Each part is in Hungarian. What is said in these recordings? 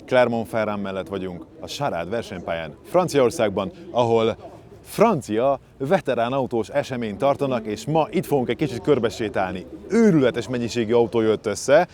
Clermont-Ferrand mellett vagyunk, a Charade versenypályán, Franciaországban, ahol francia veterán autós eseményt tartanak, és ma itt fogunk egy kicsit körbesétálni. Őrületes mennyiségű autó jött össze.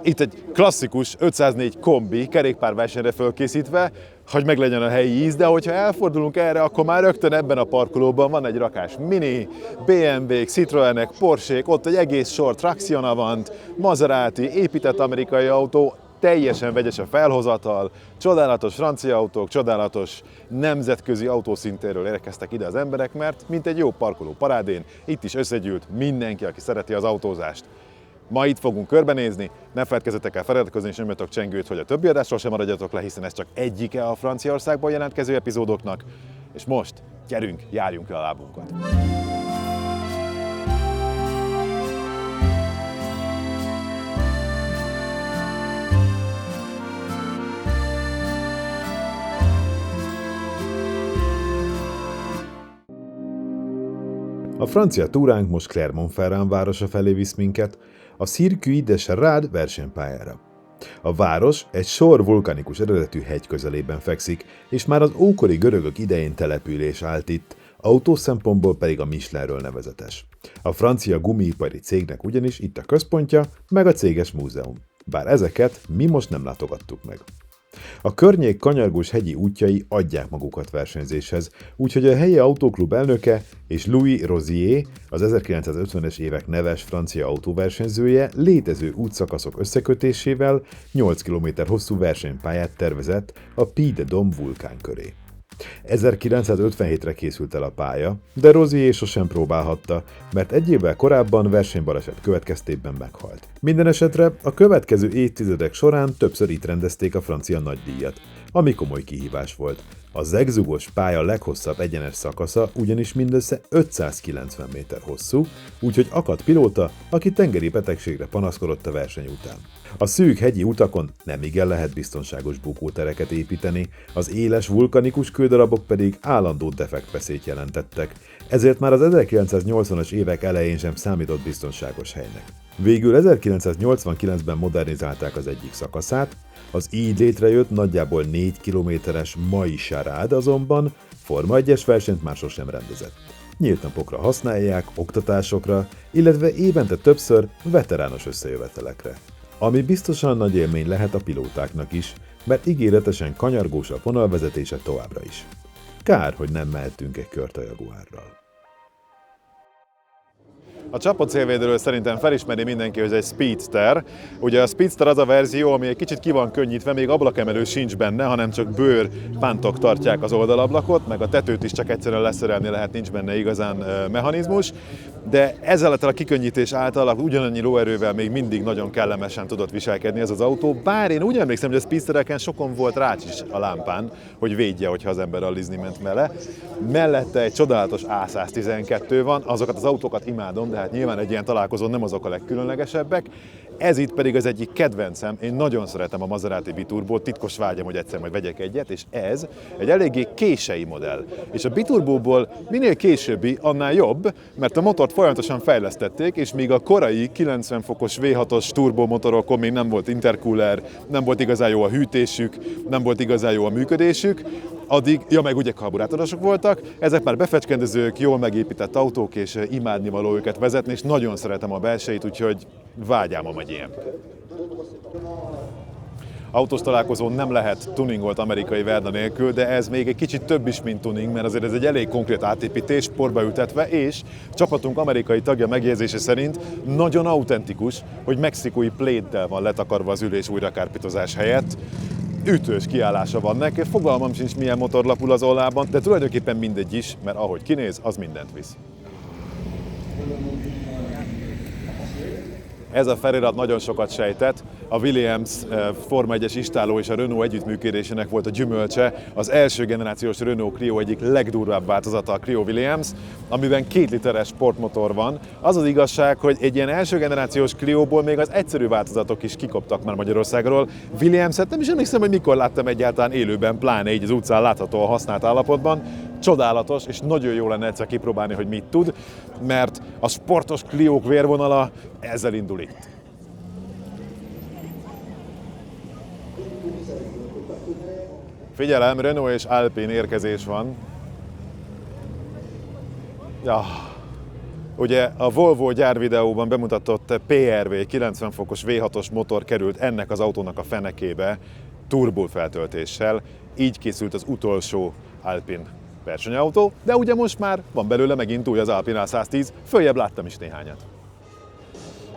Itt egy klasszikus 504 kombi kerékpárversenyre fölkészítve, hogy meglegyen a helyi íz, de hogyha elfordulunk erre, akkor már rögtön ebben a parkolóban van egy rakás Mini, BMW-k, Citroenek, Porsche-k, ott egy egész sor Traction Avant, Maserati, épített amerikai autó, teljesen vegyes a felhozatal, csodálatos francia autók, csodálatos nemzetközi autószintéről érkeztek ide az emberek, mert mint egy jó parkoló parádén, itt is összegyűlt mindenki, aki szereti az autózást. Ma itt fogunk körbenézni, ne feledkezzetek el feliratkozni és nyomjatok csengőt, hogy a többi adásról sem maradjatok le, hiszen ez csak egyike a Franciaországban jelentkező epizódoknak. És most gyerünk, járjunk le a lábunkat! A francia túránk most Clermont-Ferrand városa felé visz minket, a Circuit de Charade versenypályára. A város egy sor vulkanikus eredetű hegy közelében fekszik, és már az ókori görögök idején település állt itt, autós szempontból pedig a Michelinről nevezetes. A francia gumiipari cégnek ugyanis itt a központja, meg a céges múzeum. Bár ezeket mi most nem látogattuk meg. A környék kanyargós hegyi útjai adják magukat versenyzéshez, úgyhogy a helyi autóklub elnöke és Louis Rosier, az 1950-es évek neves francia autóversenyzője létező útszakaszok összekötésével 8 km hosszú versenypályát tervezett a Puy de Dôme vulkán köré. 1957-re készült el a pálya, de Rosier sosem próbálhatta, mert egy évvel korábban versenybaleset következtében meghalt. Minden esetre a következő évtizedek során többször itt rendezték a francia nagydíjat, ami komoly kihívás volt. A zegzugos pálya leghosszabb egyenes szakasza ugyanis mindössze 590 méter hosszú, úgyhogy akadt pilóta, aki tengeri betegségre panaszkodott a verseny után. A szűk hegyi utakon nemigen lehet biztonságos bukótereket építeni, az éles vulkanikus kődarabok pedig állandó defektveszélyt jelentettek, ezért már az 1980-as évek elején sem számított biztonságos helynek. Végül 1989-ben modernizálták az egyik szakaszát, az így létrejött nagyjából 4 kilométeres mai Charade azonban Forma 1-es versenyt már sosem rendezett. Nyílt napokra használják, oktatásokra, illetve évente többször veterános összejövetelekre. Ami biztosan nagy élmény lehet a pilótáknak is, mert ígéretesen kanyargós a vonalvezetése továbbra is. Kár, hogy nem mehetünk egy kört a Jaguarral. A csapott szélvédőről szerintem felismeri mindenki, hogy ez egy Speedster. Ugye a Speedster az a verzió, ami egy kicsit ki van könnyítve, még ablakemelő sincs benne, hanem csak bőrpántok tartják az oldalablakot, meg a tetőt is csak egyszerűen leszerelni lehet, nincs benne igazán mechanizmus. De ezzel a kikönnyítés által ugyanannyi lóerővel még mindig nagyon kellemesen tudott viselkedni ez az autó, bár én úgy emlékszem, hogy a Speedstereken sokon volt rács is a lámpán, hogy védje, hogyha az ember rallizni ment vele. Mellette egy csodálatos A112 van, azokat az autókat imádom, de hát nyilván egy ilyen találkozón nem azok a legkülönlegesebbek. Ez itt pedig az egyik kedvencem, én nagyon szeretem a Maserati Biturbót, titkos vágyam, hogy egyszer majd vegyek egyet, és ez egy eléggé kései modell. És a Biturbóból minél későbbi, annál jobb, mert a motort folyamatosan fejlesztették, és míg a korai 90 fokos V6-os turbomotorokon még nem volt intercooler, nem volt igazán jó a hűtésük, nem volt igazán jó a működésük, addig, meg ugye karburátorosok voltak, ezek már befecskendezők, jól megépített autók, és imádnivaló őket vezetni, és nagyon szeretem a belsejét, úgyhogy vágyámom egy ilyen. Autós találkozón nem lehet tuningolt amerikai Verna nélkül, de ez még egy kicsit több is, mint tuning, mert azért ez egy elég konkrét átépítés, porba ültetve, és csapatunk amerikai tagja megjegyzése szerint nagyon autentikus, hogy mexikói pléddel van letakarva az ülés újrakárpitozás helyett. Ütős kiállása van neki, fogalmam sincs milyen motor lapul az ollában, de tulajdonképpen mindegy is, mert ahogy kinéz, az mindent visz. Ez a felirat nagyon sokat sejtett. A Williams Forma 1-es istáló és a Renault együttműködésének volt a gyümölcse. Az első generációs Renault Clio egyik legdurvább változata a Clio Williams, amiben 2 literes sportmotor van. Az az igazság, hogy egy ilyen első generációs Clióból még az egyszerű változatok is kikoptak már Magyarországról. Williams-et nem is emlékszem, hogy mikor láttam egyáltalán élőben, pláne így az utcán látható a használt állapotban. Csodálatos, és nagyon jó lenne egyszer kipróbálni, hogy mit tud, mert a sportos Cliók vérvonala ezzel indul itt. Figyelem, Renault és Alpine érkezés van. Ja. Ugye a Volvo gyárvideóban bemutatott PRV 90 fokos V6-os motor került ennek az autónak a fenekébe turbófeltöltéssel. Így készült az utolsó Alpine versenyautó, de ugye most már van belőle megint új, az Alpine A110, följebb láttam is néhányat.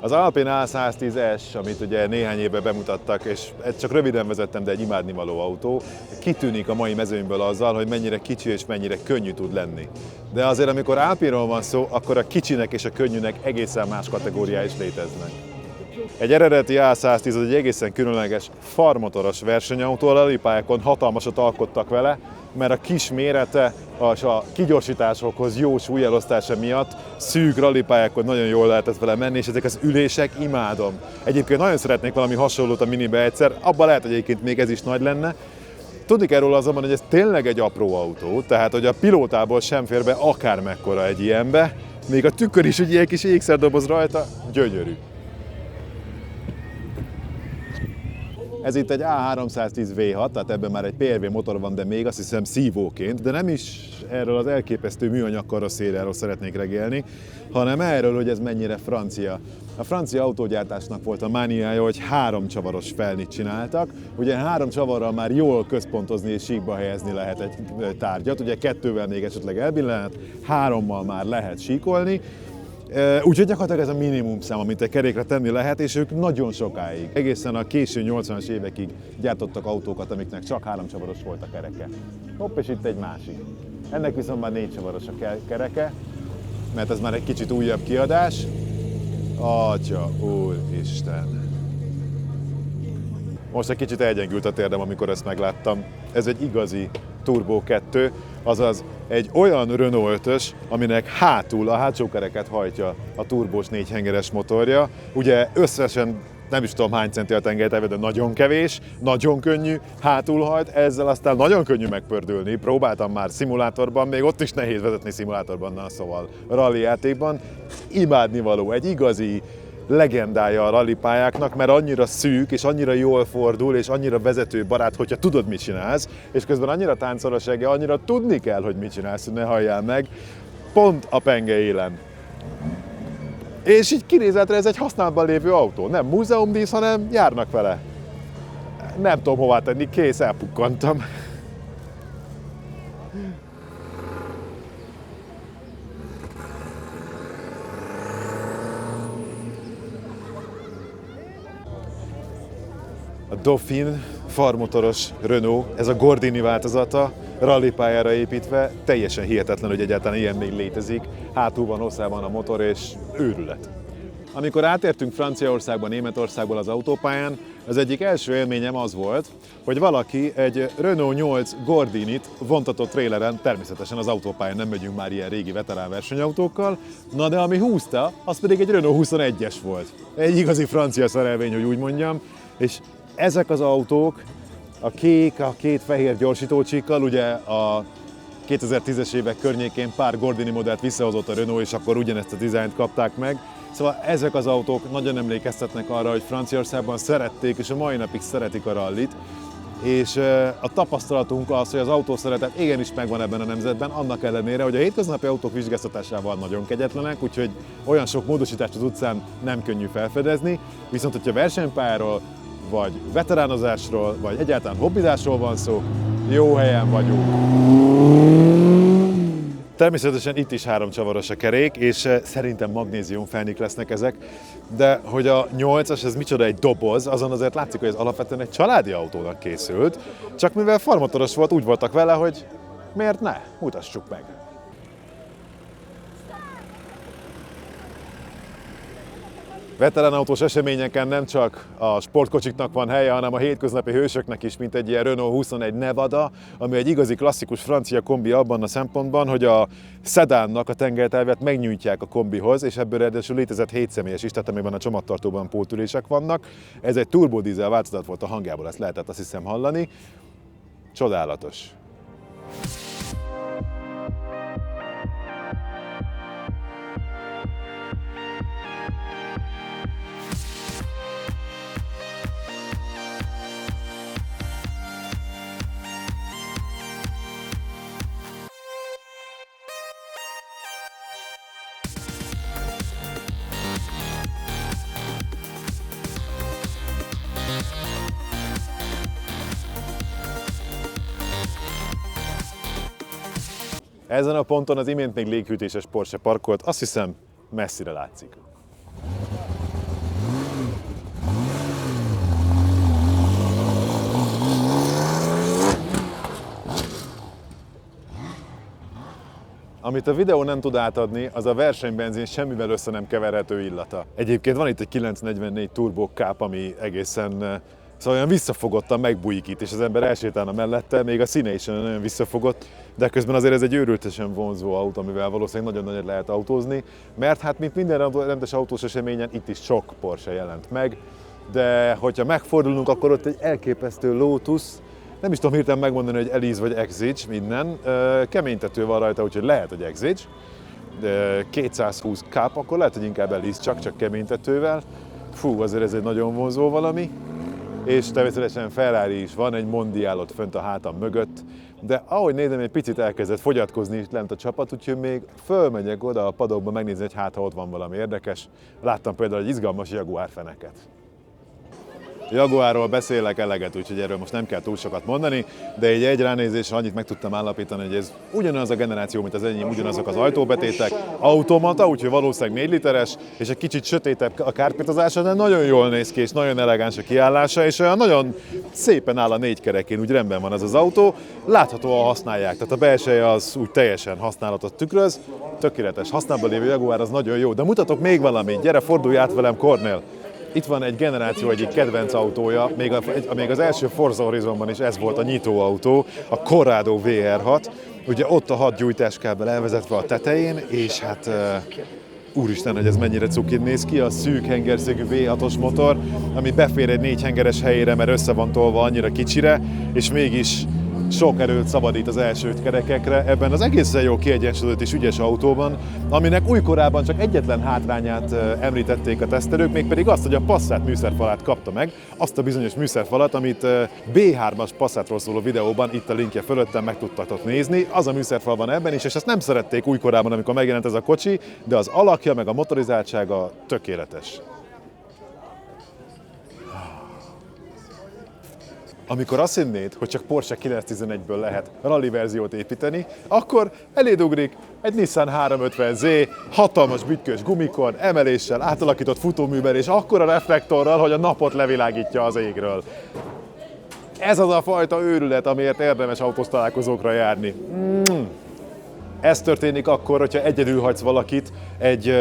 Az Alpine A110S, amit ugye néhány éve bemutattak, és csak röviden vezettem, de egy imádnivaló autó, kitűnik a mai mezőnyből azzal, hogy mennyire kicsi és mennyire könnyű tud lenni. De azért, amikor Alpine-ról van szó, akkor a kicsinek és a könnyűnek egészen más kategóriái is léteznek. Egy eredeti A110 az egy egészen különleges farmotoros versenyautó, a rallypályákon hatalmasat alkottak vele, mert a kis mérete és a kigyorsításokhoz jó súlyelosztása miatt szűk rallypályákon nagyon jól lehetett vele menni, és ezek az ülések imádom. Egyébként nagyon szeretnék valami hasonlót a minibe egyszer, abban lehet, hogy egyébként még ez is nagy lenne. Tudni kell róla azonban, hogy ez tényleg egy apró autó, tehát hogy a pilótából sem fér be akármekkora egy ilyenbe, még a tükör is egy ilyen kis ékszerdoboz rajta, gyönyörű. Ez itt egy A310 V6, tehát ebben már egy PRV motor van, de még azt hiszem szívóként, de nem is erről az elképesztő műanyag karosszériáról szeretnék regélni, hanem erről, hogy ez mennyire francia. A francia autógyártásnak volt a mániája, hogy 3 csavaros felnit csináltak. Ugye 3 csavarral már jól központozni és síkba helyezni lehet egy tárgyat, ugye 2-vel még esetleg elbillenhet, 3-mal már lehet síkolni. Úgyhogy gyakorlatilag ez a minimum szám, amit egy kerékre tenni lehet, és ők nagyon sokáig, egészen a késő 80-as évekig gyártottak autókat, amiknek csak 3 csavaros volt a kereke. Hopp, és itt egy másik. Ennek viszont már 4 csavaros a kereke, mert ez már egy kicsit újabb kiadás. Atya, úristen! Most egy kicsit elgyengült a térdem, amikor ezt megláttam. Ez egy igazi Turbo 2, azaz egy olyan Renault 5-ös, aminek hátul a hátsó kereket hajtja a turbós 4 hengeres motorja. Ugye összesen nem is tudom hány centi a tengelytávja, de nagyon kevés, nagyon könnyű, hátul hajt, ezzel aztán nagyon könnyű megpördülni. Próbáltam már szimulátorban, még ott is nehéz vezetni szimulátorban, szóval rally játékban. Imádnivaló, egy igazi legendája a rallypályáknak, mert annyira szűk, és annyira jól fordul, és annyira vezetőbarát, hogyha tudod, mit csinálsz, és közben annyira táncolos annyira tudni kell, hogy mit csinálsz, hogy ne halljál meg, pont a penge élen. És így kinézetre ez egy használatban lévő autó, nem múzeumdísz, hanem járnak vele. Nem tudom hová tenni, kész, elpukkantam. A Dauphine farmotoros Renault, ez a Gordini változata, rallypályára építve, teljesen hihetetlen, hogy egyáltalán ilyen még létezik. Hátul van, hosszában a motor, és őrület. Amikor átértünk Franciaországba, Németországból az autópályán, az egyik első élményem az volt, hogy valaki egy Renault 8 Gordinit vontatott tréleren, természetesen az autópályán nem megyünk már ilyen régi veterán versenyautókkal, na de ami húzta, az pedig egy Renault 21-es volt. Egy igazi francia szerelvény, hogy úgy mondjam, és ezek az autók, a kék, a két fehér gyorsítócsíkkal, ugye a 2010-es évek környékén pár Gordini modellt visszahozott a Renault, és akkor ugyanezt a dizájnt kapták meg. Szóval ezek az autók nagyon emlékeztetnek arra, hogy Franciaországban szerették, és a mai napig szeretik a rallit. És a tapasztalatunk az, hogy az autószeretet igenis megvan ebben a nemzetben, annak ellenére, hogy a hétköznapi autók vizsgáztatásával nagyon kegyetlenek, úgyhogy olyan sok módosítást az utcán nem könnyű felfedezni. Viszont, hogyha versenypályáról, vagy veteránozásról, vagy egyáltalán hobbizásról van szó, jó helyen vagyunk. Természetesen itt is 3 csavaros a kerék, és szerintem magnéziumfelnik lesznek ezek, de hogy a 8-as ez micsoda egy doboz, azon azért látszik, hogy ez alapvetően egy családi autónak készült, csak mivel farmotoros volt, úgy voltak vele, hogy miért ne, mutassuk meg. Veteránautós eseményeken nem csak a sportkocsiknak van helye, hanem a hétköznapi hősöknek is, mint egy ilyen Renault 21 Nevada, ami egy igazi klasszikus francia kombi abban a szempontban, hogy a szedánnak a tengelytávját megnyújtják a kombihoz, és ebből ráadásul létezett 7 személyes is, tehát amiben a csomagtartóban pótülések vannak. Ez egy turbodízel változat volt, a hangjából ezt lehetett azt hiszem hallani. Csodálatos. Ezen a ponton az imént még léghűtéses Porsche parkolt, azt hiszem messzire látszik. Amit a videó nem tud átadni, az a versenybenzin semmivel össze nem keverhető illata. Egyébként van itt egy 944 Turbo Cup, ami egészen szóval olyan visszafogottan megbujikít, és az ember elsétálna mellette, még a színe is nagyon visszafogott, de közben azért ez egy őrültesen vonzó autó, amivel valószínűleg nagyon nagyot lehet autózni, mert hát mint minden rendes autós eseményen itt is sok Porsche jelent meg, de hogyha megfordulunk, akkor ott egy elképesztő Lotus, nem is tudom hirtelen megmondani, hogy Elise vagy Exige, minden. Keménytető van rajta, úgyhogy lehet, hogy Exige. 220 Cup, akkor lehet, hogy inkább Elise, csak keménytetővel. Fú, azért ez egy nagyon vonzó valami. És természetesen Ferrari is van, egy Mondial ott fönt a hátam mögött. De ahogy nézem, egy picit elkezdett fogyatkozni is lent a csapat, úgyhogy még fölmegyek oda a padokba megnézni, hogy hát ha ott van valami érdekes. Láttam például egy izgalmas Jaguar feneket. Jaguarról beszélek eleget, úgyhogy erről most nem kell túl sokat mondani, de egy ránézésre annyit meg tudtam állapítani, hogy ez ugyanaz a generáció, mint az enyém, ugyanazok az ajtóbetétek, automata, úgyhogy valószínűleg 4 literes, és egy kicsit sötétebb a kárpitozása, de nagyon jól néz ki, és nagyon elegáns a kiállása, és olyan nagyon szépen áll a 4 kerekén, úgy rendben van ez az autó, láthatóan használják, tehát a belseje az úgy teljesen használatot tükröz, tökéletes, használatban lévő Jaguar az nagyon jó, de mutatok még valamit, gyere, fordulj át velem, Kornél! Itt van egy generáció egyik kedvenc autója, még az első Forza Horizonban is ez volt a nyitóautó, a Corrado VR6. Ugye ott a 6 gyújtáskábel elvezetve a tetején, és hát úristen, hogy ez mennyire cukin néz ki, a szűk hengerszögű V6-os motor, ami befér egy 4 hengeres helyére, mert össze van tolva annyira kicsire, és mégis sok erőt szabadít az első kerekekre ebben az egészen jó kiegyensúlyozott és ügyes autóban, aminek újkorában csak egyetlen hátrányát említették a tesztelők, mégpedig azt, hogy a Passat műszerfalát kapta meg, azt a bizonyos műszerfalat, amit B3-as Passatról szóló videóban, itt a linkje fölöttem meg tudtatok nézni. Az a műszerfal van ebben is, és ezt nem szerették újkorában, amikor megjelent ez a kocsi, de az alakja meg a motorizáltsága tökéletes. Amikor azt hinnéd, hogy csak Porsche 911-ből lehet rally verziót építeni, akkor eléd ugrik egy Nissan 350Z, hatalmas bütykős gumikon, emeléssel, átalakított futóművel és akkora reflektorral, hogy a napot levilágítja az égről. Ez az a fajta őrület, amiért érdemes autóztalálkozókra járni. Ez történik akkor, hogyha egyedül hagysz valakit egy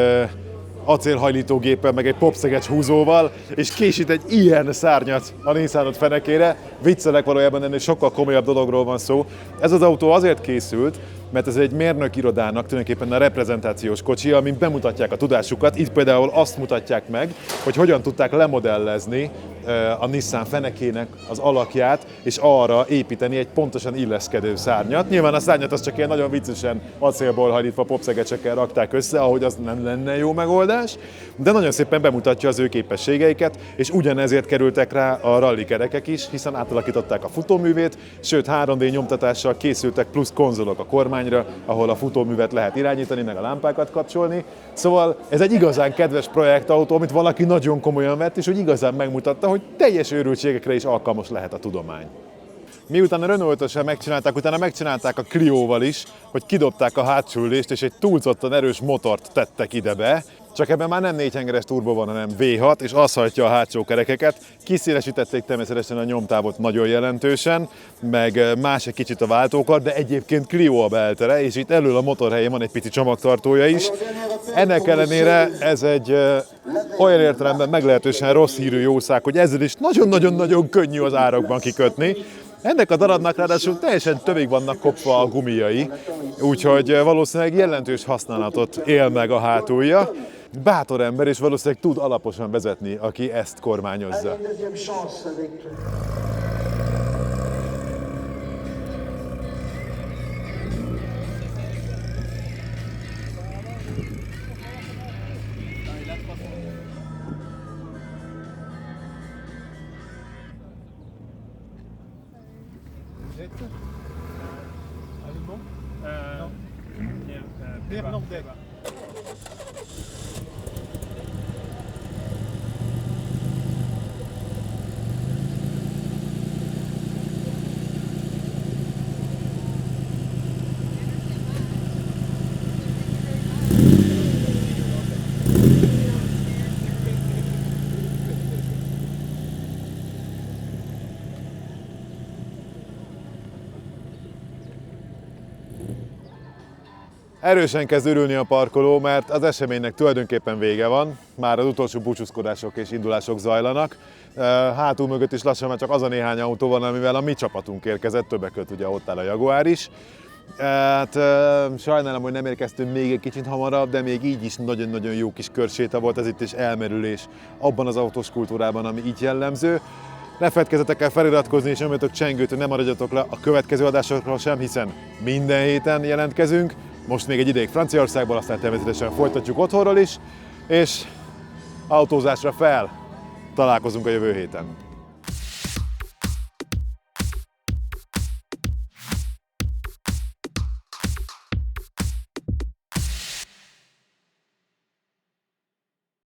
acélhajlítógéppel, meg egy popszegecs húzóval, és késít egy ilyen szárnyat a Nissanod fenekére. Viccelek, valójában ennél sokkal komolyabb dologról van szó. Ez az autó azért készült, mert ez egy mérnökirodának tulajdonképpen a reprezentációs kocsi, amin bemutatják a tudásukat. Itt például azt mutatják meg, hogy hogyan tudták lemodellezni a Nissan fenekének az alakját, és arra építeni egy pontosan illeszkedő szárnyat. Nyilván a szárnyat az csak ilyen nagyon viccesen acélból hajlítva popszegecsekkel rakták össze, ahogy az nem lenne jó megoldás, de nagyon szépen bemutatja az ő képességeiket, és ugyanezért kerültek rá a rally kerekek is, hiszen átalakították a futóművét, sőt 3D nyomtatással készültek plusz konzolok a kormányra, ahol a futóművet lehet irányítani, meg a lámpákat kapcsolni. Szóval ez egy igazán kedves projektautó, amit valaki nagyon komolyan vett, és hogy igazán megmutatta, hogy teljes őrültségekre is alkalmas lehet a tudomány. Miután a Renault-osan megcsinálták, utána megcsinálták a Clio-val is, hogy kidobták a hátsó ülést, és egy túlzottan erős motort tettek ide be. Csak ebben már nem 4 hengeres turbo van, hanem V6, és az hajtja a hátsó kerekeket. Kiszélesítették természetesen a nyomtávot nagyon jelentősen, meg más egy kicsit a váltókat, de egyébként Clio a beltere, és itt elől a motor helyén van egy pici csomagtartója is. Ennek ellenére ez egy olyan értelemben meglehetősen rossz hírű jószág, hogy ezzel is nagyon-nagyon-nagyon könnyű az árakban kikötni. Ennek a darabnak ráadásul teljesen tövig vannak kopva a gumijai, úgyhogy valószínűleg jelentős használatot él meg a hátulja. Bátor ember, és valószínűleg tud alaposan vezetni, aki ezt kormányozza. Erősen kezd örülni a parkoló, mert az eseménynek tulajdonképpen vége van. Már az utolsó búcsúzkodások és indulások zajlanak. Hátul mögött is lassan már csak az a néhány autó van, amivel a mi csapatunk érkezett, többek között ugye ott áll a Jaguar is. Hát sajnálom, hogy nem érkeztünk még egy kicsit hamarabb, de még így is nagyon-nagyon jó kis körséta volt, ez itt is elmerülés abban az autós kultúrában, ami így jellemző. Ne feledkezzetek el feliratkozni és nyomjatok csengőt, hogy ne maradjatok le a következő adásokról sem, hiszen minden héten jelentkezünk. Most még egy ideig Franciaországból, aztán természetesen folytatjuk otthonról is, és autózásra fel! Találkozunk a jövő héten.